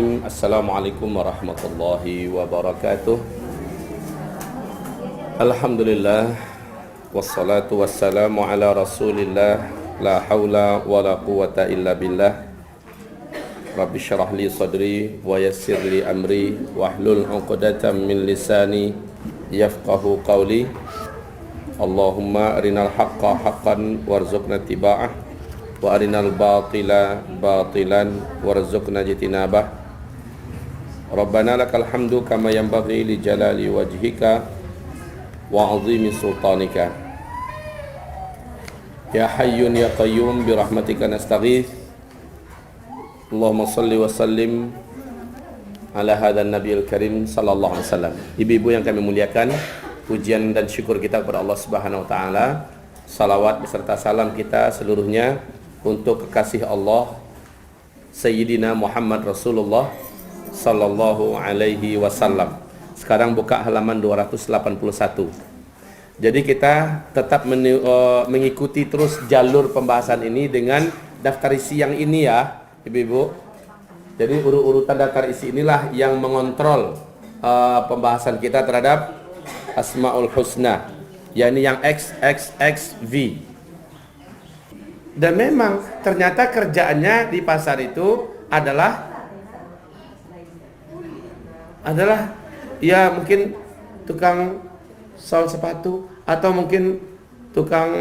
Assalamualaikum warahmatullahi wabarakatuh. Alhamdulillah wassalatu wassalamu ala rasulillah. La hawla wa la quwata illa billah. Rabbi syrah li sadri wa yassir li amri wahlul 'uqdatam min lisani yafqahu qawli. Allahumma arinal haqqa haqqan warzuqna tiba'ah wa arinal batila batilan warzuqna jitinabah. Rabbana lakal hamdu kama yanbaghi li jalali wajhika wa 'azimi sultanika. Ya hayyun ya qayyum bi rahmatika nastaghith. Allahumma salli wa sallim ala hadzal nabiyil karim sallallahu alaihi wasallam. Ibu-ibu yang kami muliakan, pujian dan syukur kita kepada Allah Subhanahu wa taala. Salawat beserta salam kita seluruhnya untuk kekasih Allah Sayyidina Muhammad Rasulullah sallallahu alaihi wasallam. Sekarang buka halaman 281. Jadi kita tetap mengikuti terus jalur pembahasan ini dengan daftar isi yang ini ya, Ibu-ibu. Jadi urutan daftar isi inilah yang mengontrol pembahasan kita terhadap Asmaul Husna, yakni yang XXXV. Dan memang ternyata kerjaannya di pasar itu adalah ya mungkin tukang sol sepatu atau mungkin tukang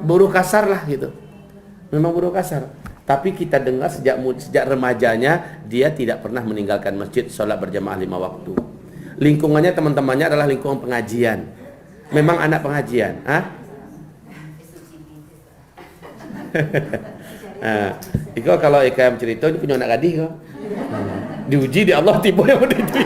buruh kasar lah gitu. Memang buruh kasar. Tapi kita dengar sejak remajanya dia tidak pernah meninggalkan masjid, sholat berjamaah 5 waktu. Lingkungannya teman-temannya adalah lingkungan pengajian. Memang anak pengajian, Iko kalau Ika yang cerita ini punya anak gadis kok. Diuji di Allah tiba yang udah itu.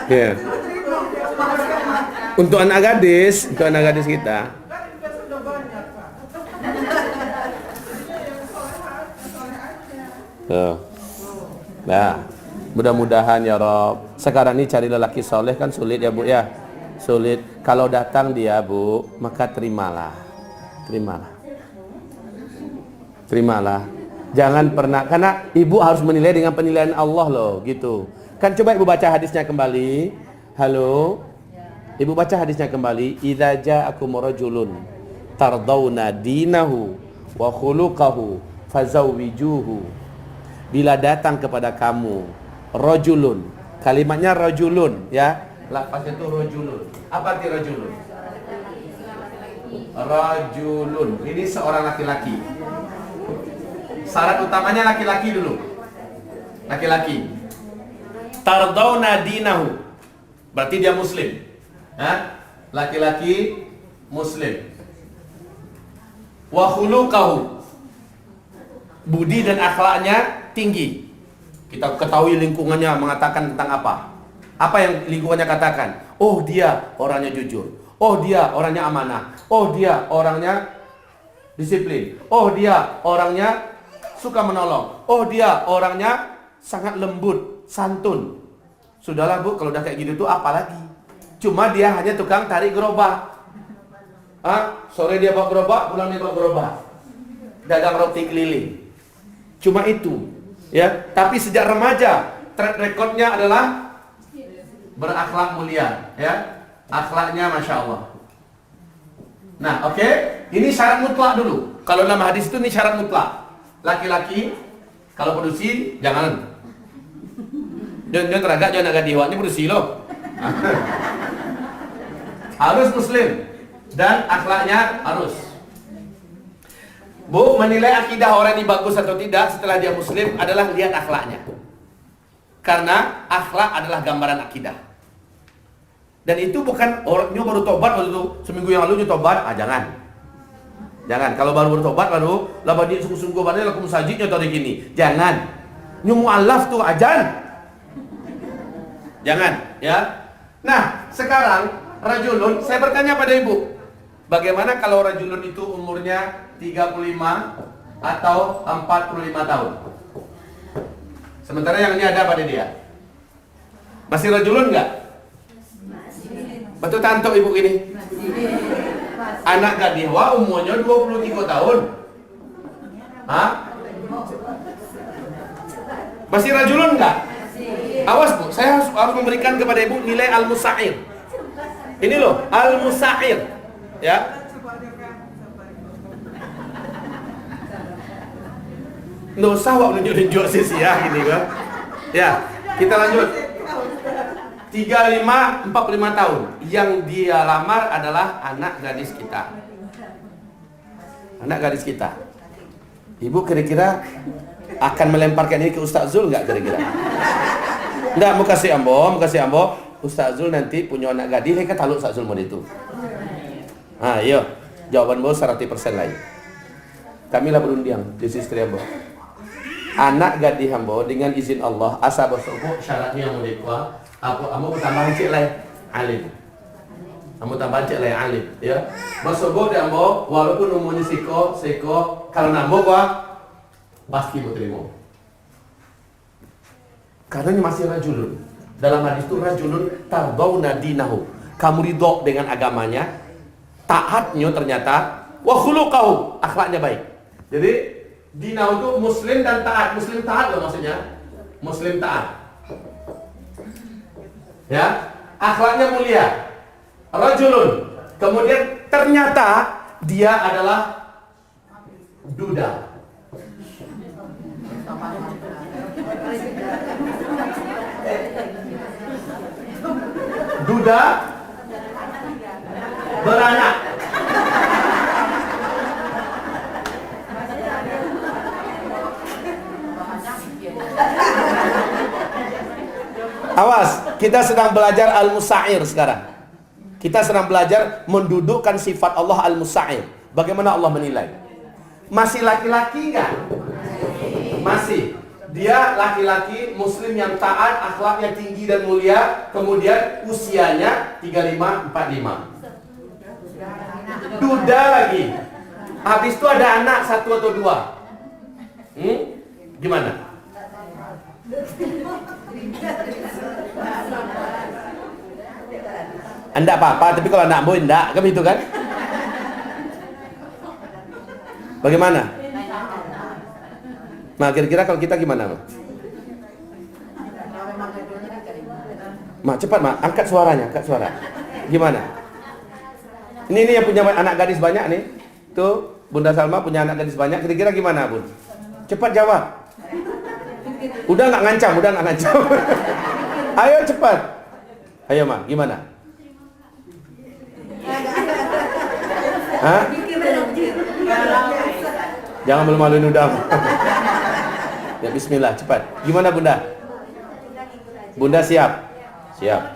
Yeah. Untuk anak gadis kita. Nah, mudah-mudahan ya Rob. Sekarang ini cari lelaki soleh kan sulit ya Bu ya. Sulit. Kalau datang dia Bu, maka terimalah. Jangan pernah, karena ibu harus menilai dengan penilaian Allah loh, gitu. Kan coba ibu baca hadisnya kembali. Halo. Ibu baca hadisnya kembali. Idza ja'akum rajulun tardawna dinahu wa khuluquhu fazawwijuhu. Bila datang kepada kamu rajulun, kalimatnya rajulun ya, lafaznya itu rajulun. Apa arti rajulun? Rajulun ini seorang laki-laki. Syarat utamanya laki-laki dulu. Laki-laki. Tardawna dinahu, berarti dia muslim. Laki-laki muslim. Wa khuluquhu, budi dan akhlaknya tinggi. Kita ketahui lingkungannya mengatakan tentang apa? Apa yang lingkungannya katakan? Oh, dia orangnya jujur. Oh, dia orangnya amanah. Oh, dia orangnya disiplin. Oh, dia orangnya suka menolong. Oh, dia orangnya sangat lembut, santun. Sudahlah Bu, kalau udah kayak gitu tuh apalagi? Cuma dia hanya tukang tarik gerobak. Sore dia bawa gerobak, pulang dia bawa gerobak. Dagang roti keliling. Cuma itu. Ya, tapi sejak remaja track recordnya adalah berakhlak mulia, ya, akhlaknya masya Allah. Nah, oke, ini syarat mutlak dulu. Kalau dalam hadis itu ini syarat mutlak. Laki-laki kalau produksi jangan. Jangan teragak, jangan agak diwak, ini produksi loh. Harus muslim dan akhlaknya harus. Bu, menilai akidah orang ini bagus atau tidak setelah dia muslim adalah lihat akhlaknya. Karena akhlak adalah gambaran akidah. Dan itu bukan orangnya baru tobat waktu itu seminggu yang lalu dia tobat, jangan. Kalau baru tobat baru lah dia sungguh-sungguh banget laku musajidnya atau gini. Jangan. Nyu mualaf tuh ajan. Jangan, ya. Nah, sekarang rajulun, saya bertanya pada ibu, bagaimana kalau rajulun itu umurnya 35 atau 45 tahun? Sementara yang ini ada pada dia Masih rajulun nggak? Betul tanto ibu ini. Anak gadis umurnya 23 tahun. Hah? Masih rajulun nggak? Awas bu, saya harus memberikan kepada ibu nilai al-musair. Ini loh, al-musair. Ya. Nggak usah wak nunjuk-nunjuk sia-sia gini kan. Ya, kita lanjut. 45 tahun. Yang dia lamar adalah anak gadis kita. Anak gadis kita. Ibu kira-kira akan melemparkan ini ke Ustaz Zul nggak kira-kira? Nggak, mau kasih ambo. Ustaz Zul nanti punya anak gadis, kan taluk Ustaz Zul mau itu. Ah, iya. Jawaban bos 100% lain. Kamilah berundiang di istri ambo. Anak gadis ambo dengan izin Allah asa bosobo syaratnya yang mulia ambo tambah cek lain alim. Ambo tambah cek lain alim, ya. Bosobo de ambo walaupun umurnya siko kalau nambo gua pasti mau terima. Karena masih rajulun. Dalam hadis itu rajulun tardawna dinahu. Kamu ridho dengan agamanya, taatnya ternyata wa khuluquhu, akhlaknya baik. Jadi dinahu itu muslim dan taat. Muslim taat loh maksudnya. Muslim taat. Ya, akhlaknya mulia. Rajulun. Kemudian ternyata dia adalah duda. Duda beranak. Awas, kita sedang belajar al-musair sekarang. Kita sedang belajar mendudukkan sifat Allah al-musair. Bagaimana Allah menilai? Masih laki-laki enggak? Masih. Dia laki-laki muslim yang taat, akhlaknya tinggi dan mulia, kemudian usianya 35-45. Duda lagi. Habis itu ada anak 1 atau 2. Gimana? Anda apa-apa, tapi kalau anak boy enggak, kan itu kan? Bagaimana? Nah, kira-kira kalau kita gimana, Ma? Ma, cepat, Ma, angkat suaranya, angkat suara. Gimana? Ini yang punya anak gadis banyak nih. Tuh, Bunda Salma punya anak gadis banyak. Kira-kira gimana, Bun? Cepat jawab. Udah nggak ngancam. Ayo cepat. Ayo, Ma, gimana? Hah? Jangan malu-maluin udah. Ya, bismillah, cepat. Gimana, Bunda? Bunda siap? Siap.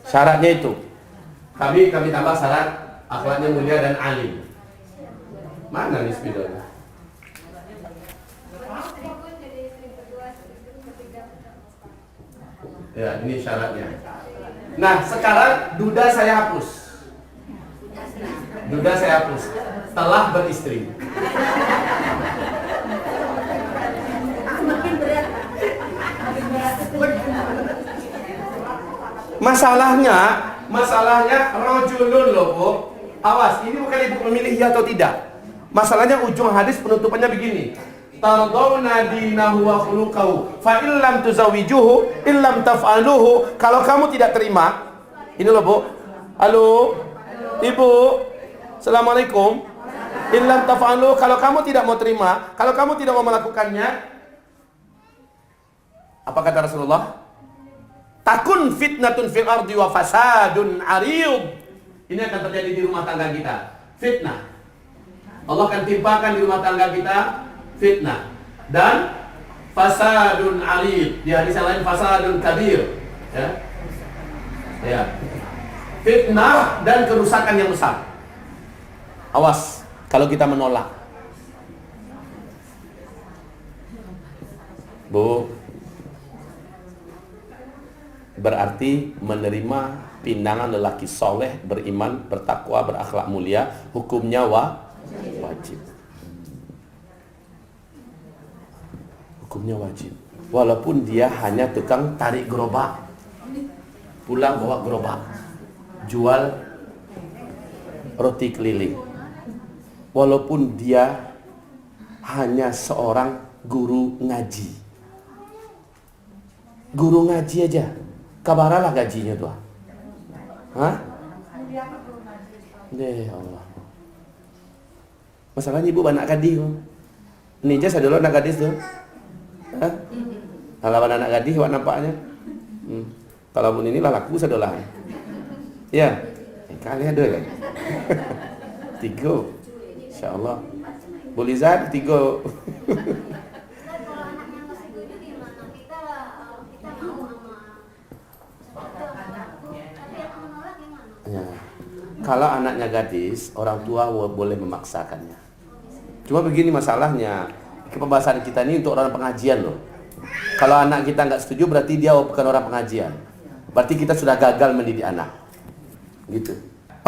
Syaratnya itu. Kami tambah syarat akhlaknya mulia dan alim. Mana nih spidolnya? Ya, ini syaratnya. Nah, sekarang duda saya hapus. Duda saya hapus. Telah beristri. Masalahnya rajulun loh, Bu. Awas, ini bukan ibu memilih ya atau tidak. Masalahnya ujung hadis penutupannya begini. Tardawna dinahu wa khuluquhu fa illam tuzawijuhu illam taf'aluhu. Kalau kamu tidak terima, ini loh, Bu. Halo. Ibu. Assalamualaikum. Illam taf'aluhu, kalau kamu tidak mau terima, kalau kamu tidak mau melakukannya, apa kata Rasulullah? Takun fitnatun fil ardi wa fasadun ariyub. Ini akan terjadi di rumah tangga kita. Fitnah. Allah akan timpakan di rumah tangga kita fitnah dan fasadun ariyub. Di hadis yang lain fasadun kabir. Ya. Fitnah dan kerusakan yang besar. Awas kalau kita menolak. Bu, berarti menerima pinangan lelaki soleh, beriman, bertakwa, berakhlak mulia, hukumnya wajib. Hukumnya wajib. Walaupun dia hanya tukang tarik gerobak. pulang bawa gerobak, jual roti keliling. Walaupun dia hanya seorang guru ngaji. Guru ngaji aja, kabaralah gajinya tuh. Hah? Ya Allah. Masalahnya ibu anak gadis. Ini aja saya dulu anak gadis tuh. Hah? Kalau anak gadis wak nampaknya. Kalau mun inilah laku sadolah. Ya. Kali ada kan. 3. Insyaallah. Boleh zat 3. Ya. Kalau anaknya gadis, orang tua boleh memaksakannya. Cuma begini masalahnya, pembahasan kita ini untuk orang pengajian loh. Kalau anak kita nggak setuju berarti dia bukan orang pengajian. Berarti kita sudah gagal mendidik anak. Gitu.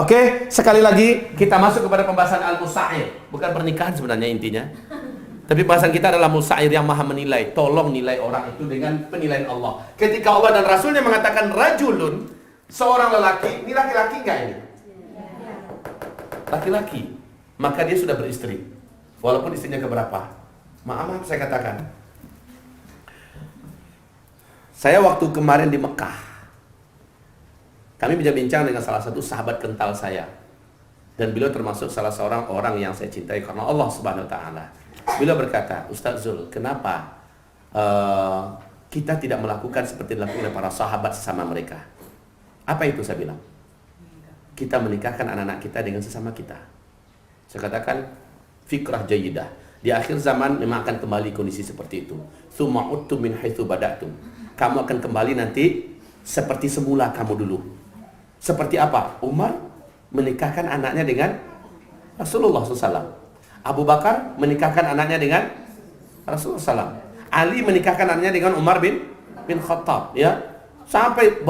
Oke, sekali lagi kita masuk kepada pembahasan al-musair. Bukan pernikahan sebenarnya intinya. Tapi bahasan kita adalah musair yang maha menilai. Tolong nilai orang itu dengan penilaian Allah. Ketika Allah dan Rasulnya mengatakan rajulun, seorang lelaki, ini laki-laki nggak ini? Laki-laki. Maka dia sudah beristri. Walaupun istrinya keberapa. Maaf saya katakan. Saya waktu kemarin di Mekah, kami bincang-bincang dengan salah satu sahabat kental saya. Dan beliau termasuk salah seorang orang yang saya cintai karena Allah Subhanahu wa taala. Beliau berkata, Ustaz Zul, kenapa kita tidak melakukan seperti dilakukan oleh para sahabat sesama mereka? Apa itu saya bilang? Kita menikahkan anak-anak kita dengan sesama kita. Saya katakan fikrah jayidah. Di akhir zaman memang akan kembali kondisi seperti itu. Tsumma uttum min haitsu bada'tum. Kamu akan kembali nanti seperti semula kamu dulu. Seperti apa? Umar menikahkan anaknya dengan Rasulullah SAW. Abu Bakar menikahkan anaknya dengan Rasulullah SAW. Ali menikahkan anaknya dengan Umar bin Khattab. Ya, sampai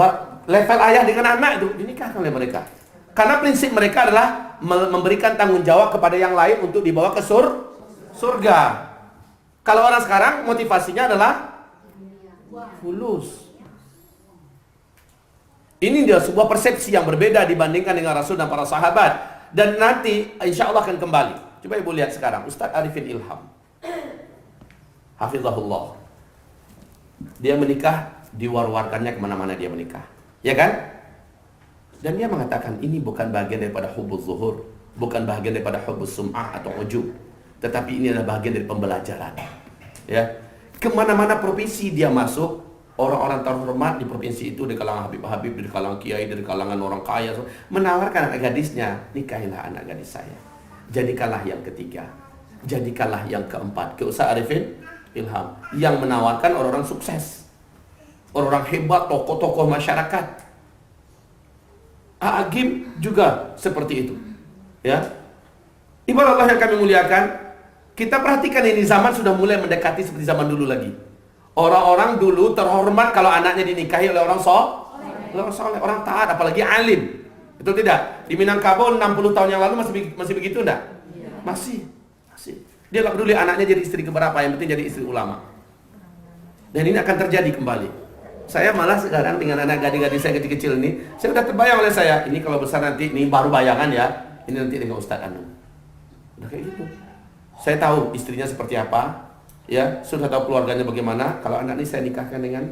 level ayah dengan anak itu dinikahkan oleh mereka. Karena prinsip mereka adalah memberikan tanggung jawab kepada yang lain untuk dibawa ke surga. Kalau orang sekarang motivasinya adalah fulus. Ini dia sebuah persepsi yang berbeda dibandingkan dengan Rasul dan para sahabat. Dan nanti insya Allah akan kembali. Coba ibu lihat sekarang Ustaz Arifin Ilham, hafizahullah. Dia menikah, diwar-warkannya kemana-mana dia menikah, ya kan? Dan dia mengatakan ini bukan bagian daripada hubbuz zuhur, bukan bagian daripada hubbuz sum'ah atau ujub, tetapi ini adalah bagian dari pembelajaran. Ya, kemana-mana provinsi dia masuk, orang-orang terhormat di provinsi itu, dari kalangan habib-habib, dari kalangan kiai, dari kalangan orang kaya, menawarkan anak gadisnya, nikahilah anak gadis saya. Jadikanlah yang ketiga, jadikanlah yang keempat. Ke Ustaz Arifin Ilham yang menawarkan orang-orang sukses, orang-orang hebat, tokoh-tokoh masyarakat. Agim juga seperti itu. Ya, ibarat Allah yang kami muliakan, kita perhatikan ini zaman sudah mulai mendekati seperti zaman dulu lagi. Orang-orang dulu terhormat kalau anaknya dinikahi oleh orang soleh, orang taat, apalagi alim. Betul tidak? Di Minangkabau 60 tahun yang lalu masih begitu enggak? Masih. Dia enggak peduli anaknya jadi istri keberapa, yang penting jadi istri ulama. Dan ini akan terjadi kembali. Saya malah sekarang dengan anak gadis-gadis saya kecil-kecil ini, saya sudah terbayang oleh saya, ini kalau besar nanti, ini baru bayangan ya, ini nanti dengan Ustaz Anu. Udah kayak gitu. Saya tahu istrinya seperti apa, ya, sudah tahu keluarganya bagaimana. Kalau anak ini saya nikahkan dengan,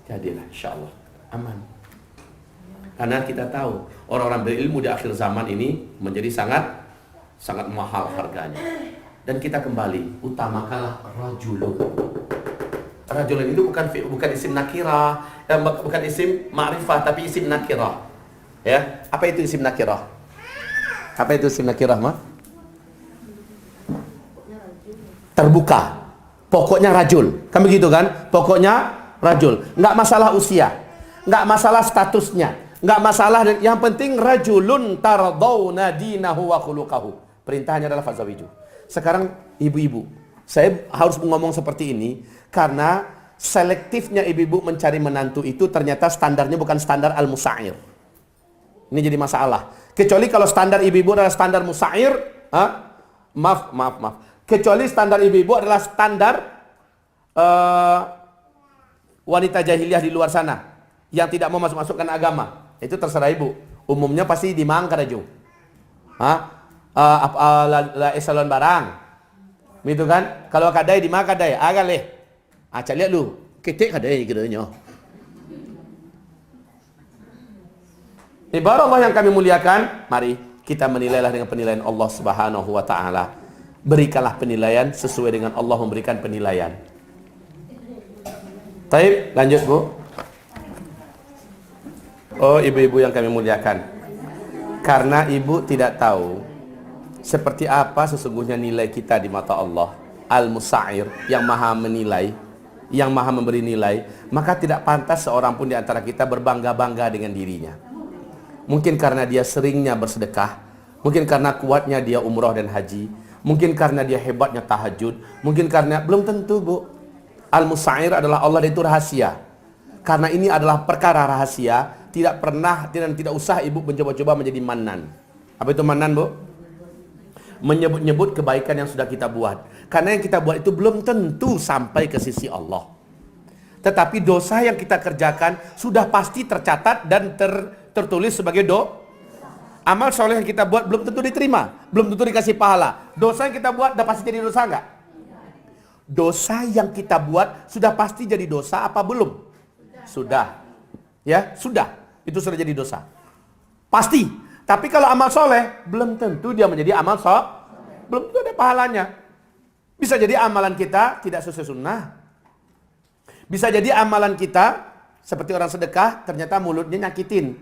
jadilah, insyaallah aman. Karena kita tahu orang-orang berilmu di akhir zaman ini menjadi sangat mahal harganya. Dan kita kembali, utamakanlah rajulun. Rajulun itu bukan isim nakirah, bukan isim ma'rifah, tapi isim nakirah. Ya, apa itu isim nakirah? Apa itu isim nakirah, mah? Terbuka. Pokoknya rajul. Kan begitu kan? Pokoknya rajul. Enggak masalah usia, enggak masalah statusnya, enggak masalah, yang penting rajulun tardawna dinahu wa khuluquhu. Perintahnya adalah fazawiju. Sekarang ibu-ibu, saya harus ngomong seperti ini karena selektifnya ibu-ibu mencari menantu itu ternyata standarnya bukan standar al-musair. Ini jadi masalah. Kecuali kalau standar ibu-ibu adalah standar musair, maaf. Kecuali standar ibu-ibu adalah standar wanita jahiliyah di luar sana. yang tidak mau masukkan agama. Itu terserah ibu. Umumnya pasti di mang kadaju. La esalon barang. Gitu kan? Kalau kadai di mang kadai, agale. Cak lihat lu, ketek kadai kiranya. Ibarat Allah yang kami muliakan, mari kita menilailah dengan penilaian Allah Subhanahu wa taala. Berikanlah penilaian sesuai dengan Allah memberikan penilaian. Baik, lanjut Bu. Oh, ibu-ibu yang kami muliakan. Karena ibu tidak tahu seperti apa sesungguhnya nilai kita di mata Allah, Al-Musa'ir, yang maha menilai, yang maha memberi nilai, maka tidak pantas seorang pun di antara kita berbangga-bangga dengan dirinya. Mungkin karena dia seringnya bersedekah, mungkin karena kuatnya dia umroh dan haji, mungkin karena dia hebatnya tahajud, mungkin karena, belum tentu Bu. Al-Musa'ir adalah Allah, itu rahasia. Karena ini adalah perkara rahasia, tidak pernah dan tidak usah ibu mencoba-coba menjadi manan. Apa itu manan Bu? Menyebut-nyebut kebaikan yang sudah kita buat. Karena yang kita buat itu belum tentu sampai ke sisi Allah. Tetapi dosa yang kita kerjakan sudah pasti tercatat dan tertulis sebagai amal soleh yang kita buat belum tentu diterima, belum tentu dikasih pahala. Dosa yang kita buat sudah pasti jadi dosa enggak? Dosa yang kita buat sudah pasti jadi dosa apa belum? Sudah. Ya, sudah. Itu sudah jadi dosa. Pasti. Tapi kalau amal soleh, belum tentu dia menjadi amal soleh. Belum tentu ada pahalanya. Bisa jadi amalan kita tidak sesuai sunnah. Bisa jadi amalan kita seperti orang sedekah, ternyata mulutnya nyakitin.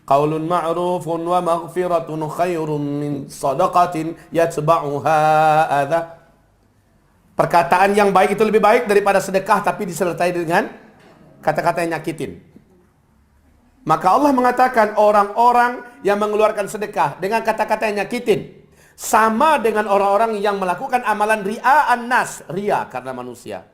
Qaulun ma'rufun wa maghfiratun khairun min sadaqatin yatba'uha adza. Perkataan yang baik itu lebih baik daripada sedekah tapi disertai dengan kata-kata yang nyakitin. Maka Allah mengatakan orang-orang yang mengeluarkan sedekah dengan kata-kata yang nyakitin sama dengan orang-orang yang melakukan amalan ria'an nas, ria karena manusia.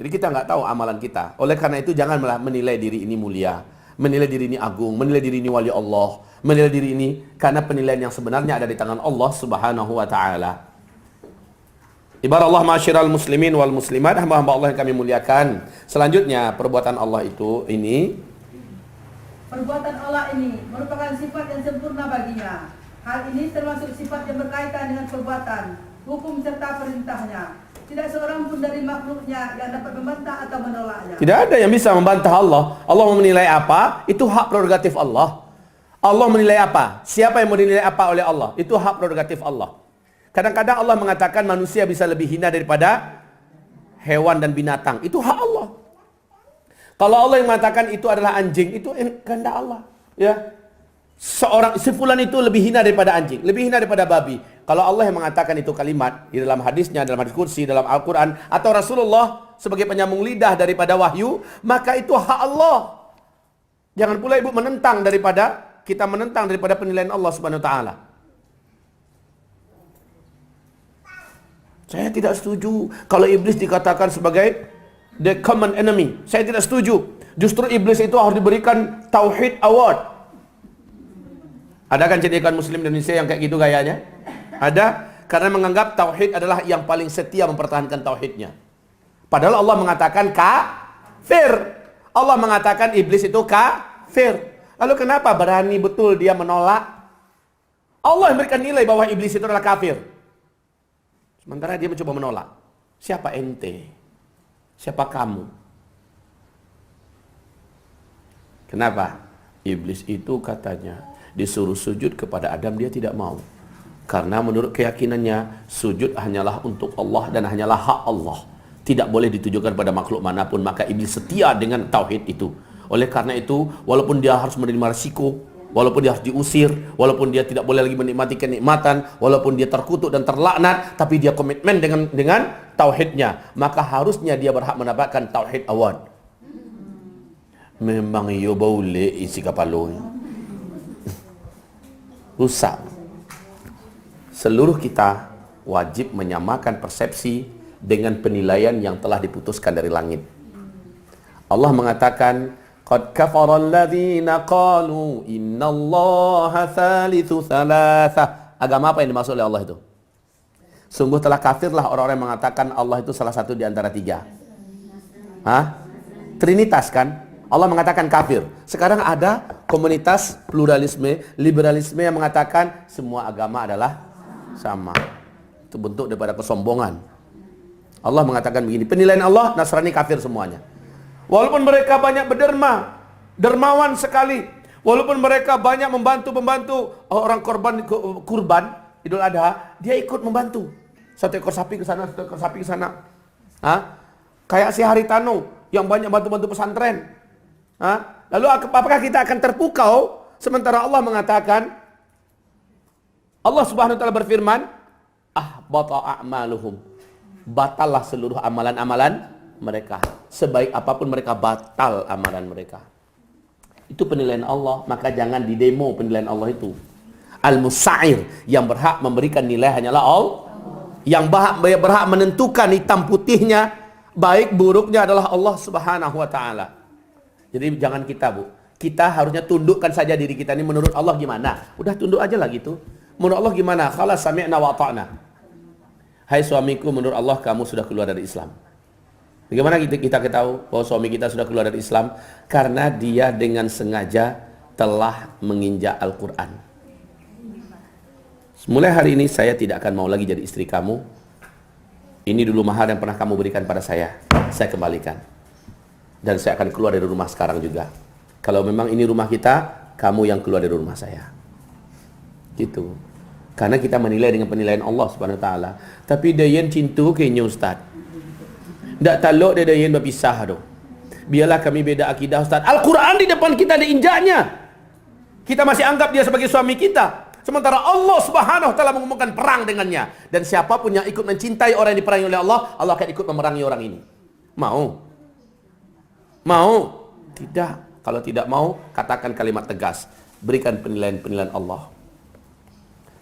Jadi kita nggak tahu amalan kita. Oleh karena itu janganlah menilai diri ini mulia, menilai diri ini agung, menilai diri ini wali Allah, menilai diri ini, karena penilaian yang sebenarnya ada di tangan Allah Subhanahu wa taala. Ibarat Allah ma'asyiral muslimin wal muslimat, hamba-hamba Allah yang kami muliakan. Selanjutnya, perbuatan Allah itu perbuatan Allah ini merupakan sifat yang sempurna baginya. Hal ini termasuk sifat yang berkaitan dengan perbuatan, hukum serta perintahnya. Tidak seorang pun dari makhluknya yang dapat membantah atau menolaknya. Tidak ada yang bisa membantah Allah. Allah mau menilai apa, itu hak prerogatif Allah. Allah menilai apa, siapa yang mau dinilai apa oleh Allah, itu hak prerogatif Allah. Kadang-kadang Allah mengatakan manusia bisa lebih hina daripada hewan dan binatang. Itu hak Allah. Kalau Allah yang mengatakan itu adalah anjing, itu kehendak Allah. Ya, si fulan itu lebih hina daripada anjing, lebih hina daripada babi. Kalau Allah yang mengatakan itu kalimat di dalam hadisnya, dalam hadis kursi, dalam Al-Quran, atau Rasulullah sebagai penyambung lidah daripada wahyu, maka itu hak Allah. Jangan pula ibu menentang kita menentang daripada penilaian Allah Subhanahu wa taala. Saya tidak setuju kalau iblis dikatakan sebagai the common enemy. Saya tidak setuju. Justru iblis itu harus diberikan Tauhid Award. Ada kan jadikan Muslim Indonesia yang kayak gitu gayanya? Ada, karena menganggap Tauhid adalah yang paling setia mempertahankan Tauhidnya. Padahal Allah mengatakan kafir. Allah mengatakan iblis itu kafir. Lalu kenapa berani betul dia menolak? Allah yang memberikan nilai bahwa iblis itu adalah kafir. Sementara dia mencoba menolak. Siapa ente? Siapa kamu? Kenapa? Iblis itu katanya disuruh sujud kepada Adam, dia tidak mau. Karena menurut keyakinannya sujud hanyalah untuk Allah dan hanyalah hak Allah. Tidak boleh ditujukan pada makhluk manapun. Maka iblis setia dengan tauhid itu. Oleh karena itu, walaupun dia harus menerima risiko, walaupun dia harus diusir, walaupun dia tidak boleh lagi menikmati kenikmatan, walaupun dia terkutuk dan terlaknat, tapi dia komitmen dengan tauhidnya, maka harusnya dia berhak mendapatkan Tauhid Award. Memang yo boleh isi kapalon. Rusak. Seluruh kita wajib menyamakan persepsi dengan penilaian yang telah diputuskan dari langit. Allah mengatakan, qad kafara alladhina qalu innallaha thalithu thalatha. Agama apa yang dimaksud oleh Allah itu? Sungguh telah kafirlah orang-orang yang mengatakan Allah itu salah satu di antara tiga. Trinitas kan? Allah mengatakan kafir. Sekarang ada komunitas pluralisme, liberalisme yang mengatakan semua agama adalah sama. Itu bentuk daripada kesombongan. Allah mengatakan begini, penilaian Allah, Nasrani kafir semuanya. Walaupun mereka banyak berderma, dermawan sekali. Walaupun mereka banyak membantu orang kurban Idul Adha, dia ikut membantu. Satu ekor sapi ke sana, satu ekor sapi ke sana. Kayak si Haritano yang banyak bantu-bantu pesantren. Lalu apakah kita akan terpukau sementara Allah mengatakan, Allah Subhanahu wa taala berfirman, ahbata a'maluhum. Batallah seluruh amalan-amalan mereka. Sebaik apapun mereka, batal amalan mereka. Itu penilaian Allah, maka jangan didemo penilaian Allah itu. Al-Musa'ir, yang berhak memberikan nilai hanyalah Allah. Yang berhak menentukan hitam putihnya, baik buruknya adalah Allah Subhanahu wa taala. Jadi jangan kita, Bu. Kita harusnya tundukkan saja diri kita ini menurut Allah gimana. Udah tunduk aja lah gitu. Menurut Allah gimana? Khalas sami'na wa ata'na. Hai suamiku, menurut Allah kamu sudah keluar dari Islam. Bagaimana kita tahu bahwa suami kita sudah keluar dari Islam? Karena dia dengan sengaja telah menginjak Al-Quran. Mulai hari ini saya tidak akan mau lagi jadi istri kamu. Ini dulu mahar yang pernah kamu berikan pada saya kembalikan. Dan saya akan keluar dari rumah sekarang juga. Kalau memang ini rumah kita, kamu yang keluar dari rumah saya. Gitu. Karena kita menilai dengan penilaian Allah Subhanahu wa taala. Tapi dayan cintu kayaknya Ustaz. Tak taluk dia dayan berpisah tu. Biarlah kami beda akidah Ustaz. Al-Quran di depan kita ada injaknya. Kita masih anggap dia sebagai suami kita. Sementara Allah Subhanahu wa taala mengumumkan perang dengannya. Dan siapapun yang ikut mencintai orang yang diperangi oleh Allah, Allah akan ikut memerangi orang ini. Mau? Mau? Tidak. Kalau tidak mau, katakan kalimat tegas. Berikan penilaian-penilaian Allah.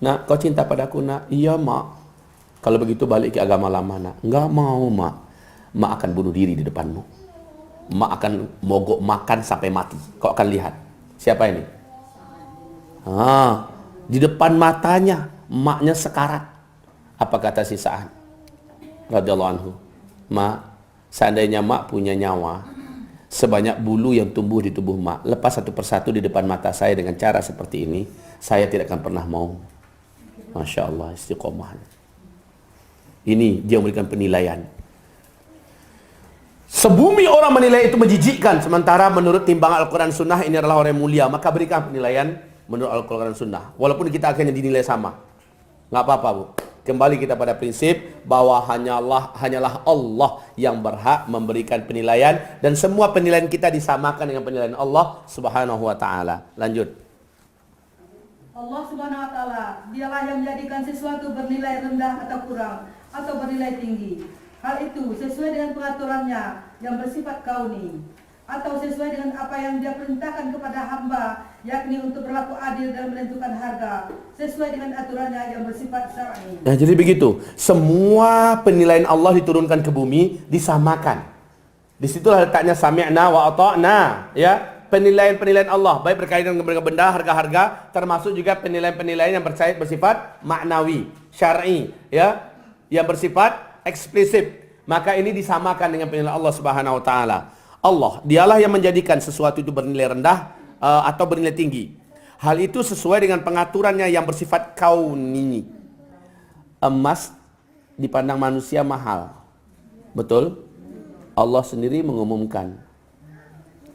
Nak, kau cinta padaku nak? Iya mak. Kalau begitu balik ke agama lama nak. Enggak mau mak. Mak akan bunuh diri di depanmu. Mak akan mogok makan sampai mati. Kau akan lihat. Siapa ini? Di depan matanya, maknya sekarat. Apa kata si Sa'ad radhiyallahu anhu? Mak, seandainya mak punya nyawa sebanyak bulu yang tumbuh di tubuh mak, lepas satu persatu di depan mata saya dengan cara seperti ini, saya tidak akan pernah mau. Masya Allah, istiqomah. Ini dia memberikan penilaian. Sebumi orang menilai itu menjijikkan, sementara menurut timbangan Al-Quran Sunnah ini adalah orang yang mulia, maka berikan penilaian menurut Al-Quran Sunnah. Walaupun kita akhirnya dinilai sama, nggak apa-apa Bu. Kembali kita pada prinsip bahwa hanyalah Allah yang berhak memberikan penilaian, dan semua penilaian kita disamakan dengan penilaian Allah Subhanahu wa taala. Lanjut. Allah Subhanahu wa taala, dialah yang menjadikan sesuatu bernilai rendah atau kurang atau bernilai tinggi. Hal itu sesuai dengan pengaturannya yang bersifat kauni, atau sesuai dengan apa yang dia perintahkan kepada hamba, yakni untuk berlaku adil dalam menentukan harga, sesuai dengan aturannya yang bersifat syar'i. Nah, jadi begitu. Semua penilaian Allah diturunkan ke bumi, disamakan. Disitulah letaknya sami'na wa ata'na, ya. Penilaian-penilaian Allah, baik berkaitan dengan benda, harga-harga, termasuk juga penilaian-penilaian yang bersifat maknawi, syar'i, ya, yang bersifat eksplisit. Maka ini disamakan dengan penilaian Allah Subhanahu wa taala. Allah, dialah yang menjadikan sesuatu itu bernilai rendah atau bernilai tinggi. Hal itu sesuai dengan pengaturannya yang bersifat kauni. Emas dipandang manusia mahal. Betul? Allah sendiri mengumumkan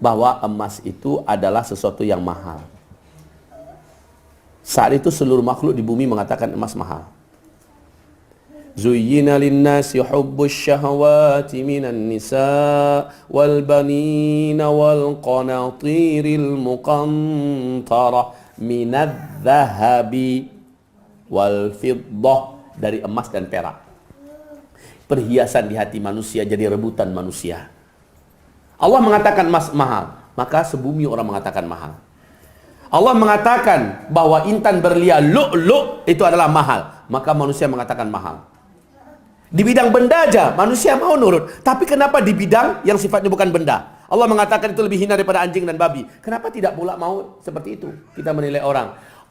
bahwa emas itu adalah sesuatu yang mahal. Saat itu seluruh makhluk di bumi mengatakan emas mahal. Zuyyina lin-nasi hubbus syahawati minan nisa wal banina wal qanatiril muqantara minadh dhahabi wal fiddah, dari emas dan perak. Perhiasan di hati manusia jadi rebutan manusia. Allah mengatakan emas mahal, maka sebumi orang mengatakan mahal. Allah mengatakan bahwa intan berlian, lu'lu' itu adalah mahal, maka manusia mengatakan mahal. Di bidang benda aja manusia mau nurut, tapi kenapa di bidang yang sifatnya bukan benda? Allah mengatakan itu lebih hina daripada anjing dan babi. Kenapa tidak pula mau seperti itu? Kita menilai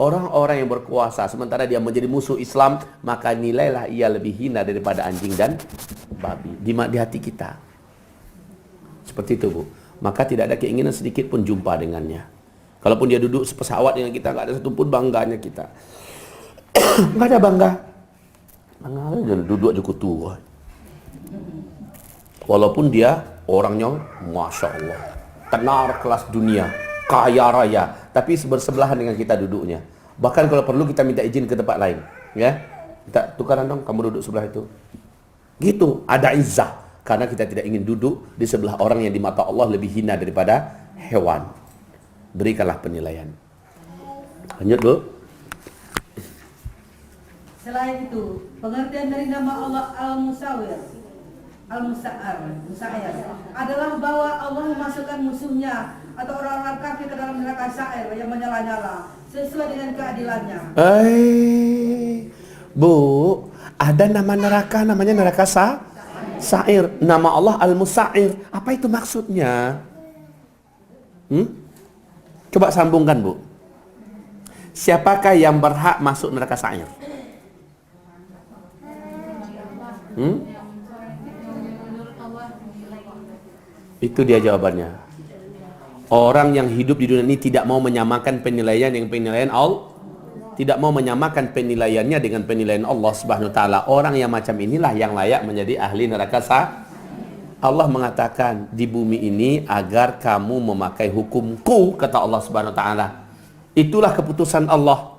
orang-orang yang berkuasa sementara dia menjadi musuh Islam, maka nilailah ia lebih hina daripada anjing dan babi di hati kita. Seperti itu Bu. maka tidak ada keinginan sedikit pun jumpa dengannya. Kalaupun dia duduk sepesawat dengan kita, nggak ada satupun bangganya kita. Nggak ada bangga. Bangga duduk aja kutu. Walaupun dia orangnya, masya Allah, tenar kelas dunia, kaya raya, tapi bersebelahan dengan kita duduknya. Bahkan kalau perlu kita minta izin ke tempat lain, ya. Minta tukaran dong, kamu duduk sebelah itu. Gitu, ada izzah. Karena kita tidak ingin duduk di sebelah orang yang di mata Allah lebih hina daripada hewan. Berikanlah penilaian. Lanjut, Bu. Selain itu, pengertian dari nama Allah Al-Musawwir, Al-Musa'ir adalah bahwa Allah memasukkan musuhnya atau orang-orang kafir ke dalam neraka sa'ir yang menyala-nyala sesuai dengan keadilannya. Bu, ada nama neraka namanya neraka Sa'ir. Nama Allah Al-Musa'ir. Apa itu maksudnya? Coba sambungkan, Bu. Siapakah yang berhak masuk neraka Sa'ir? Itu dia jawabannya. Orang yang hidup di dunia ini tidak mau menyamakan penilaian dengan penilaian Allah, tidak mau menyamakan penilaiannya dengan penilaian Allah Subhanahu wa taala. Orang yang macam inilah yang layak menjadi ahli neraka Allah mengatakan di bumi ini agar kamu memakai hukumku, kata Allah Subhanahu wa taala. Itulah keputusan Allah.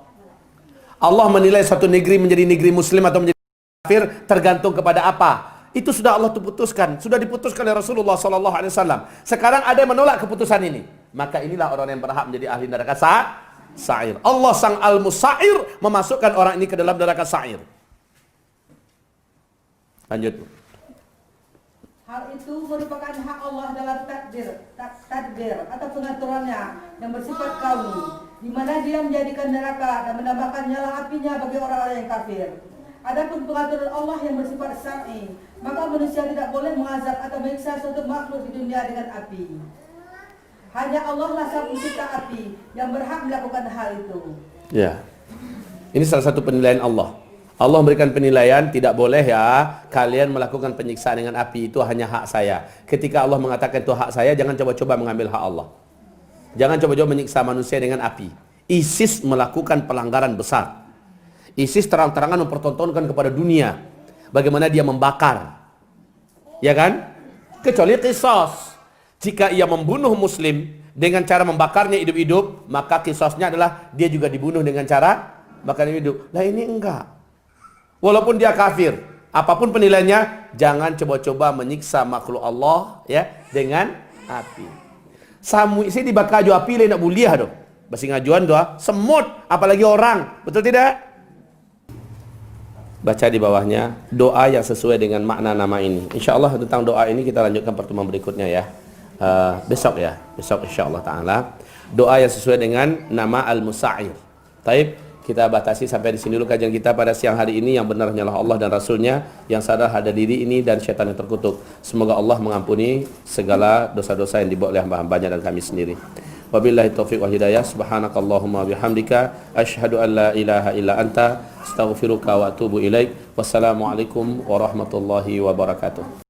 Allah menilai satu negeri menjadi negeri muslim atau menjadi kafir tergantung kepada apa? Itu sudah Allah putuskan, sudah diputuskan oleh Rasulullah sallallahu alaihi wasallam. Sekarang ada yang menolak keputusan ini. Maka inilah orang yang berhak menjadi ahli neraka Sa'ir. Allah sang Al-Musa'ir memasukkan orang ini ke dalam neraka Sa'ir. Lanjut. Hal itu merupakan hak Allah dalam tadbir atau pengaturannya yang bersifat kauni, di mana Dia menjadikan neraka dan menambahkan nyala apinya bagi orang-orang yang kafir. Adapun pengaturan Allah yang bersifat syar'i, maka manusia tidak boleh mengazab atau menyiksa suatu makhluk di dunia dengan api. Hanya Allah lah sang pencipta api yang berhak melakukan hal itu. Ya. Ini salah satu penilaian Allah. Allah memberikan penilaian, tidak boleh ya kalian melakukan penyiksaan dengan api, itu hanya hak saya. Ketika Allah mengatakan itu hak saya, jangan coba-coba mengambil hak Allah. Jangan coba-coba menyiksa manusia dengan api. ISIS melakukan pelanggaran besar. ISIS terang-terangan mempertontonkan kepada dunia bagaimana dia membakar. Ya kan? Kecuali qisas. Jika ia membunuh muslim dengan cara membakarnya hidup-hidup, maka qisasnya adalah dia juga dibunuh dengan cara bakar hidup. Nah ini enggak. Walaupun dia kafir, apapun penilaiannya, jangan coba-coba menyiksa makhluk Allah ya dengan api. Samu isi dibakar jo api le nak buliah doh. Basi ngajuan doa, semut apalagi orang. Betul tidak? Baca di bawahnya doa yang sesuai dengan makna nama ini. InsyaAllah tentang doa ini kita lanjutkan pertemuan berikutnya ya. Besok insyaAllah ta'ala. Doa yang sesuai dengan nama Al-Musa'ir. Taib, kita batasi sampai di sini dulu kajian kita pada siang hari ini. Yang benar hanyalah Allah dan Rasulnya, yang sadar ada diri ini dan syaitan yang terkutuk. Semoga Allah mengampuni segala dosa-dosa yang dibuat oleh hamba-hambanya dan kami sendiri. Wabillahi taufiq wal hidayah. Subhanakallahumma bihamdika asyhadu an la ilaha illa anta astaghfiruka wa atubu ilaik. Wassalamualaikum warahmatullahi wabarakatuh.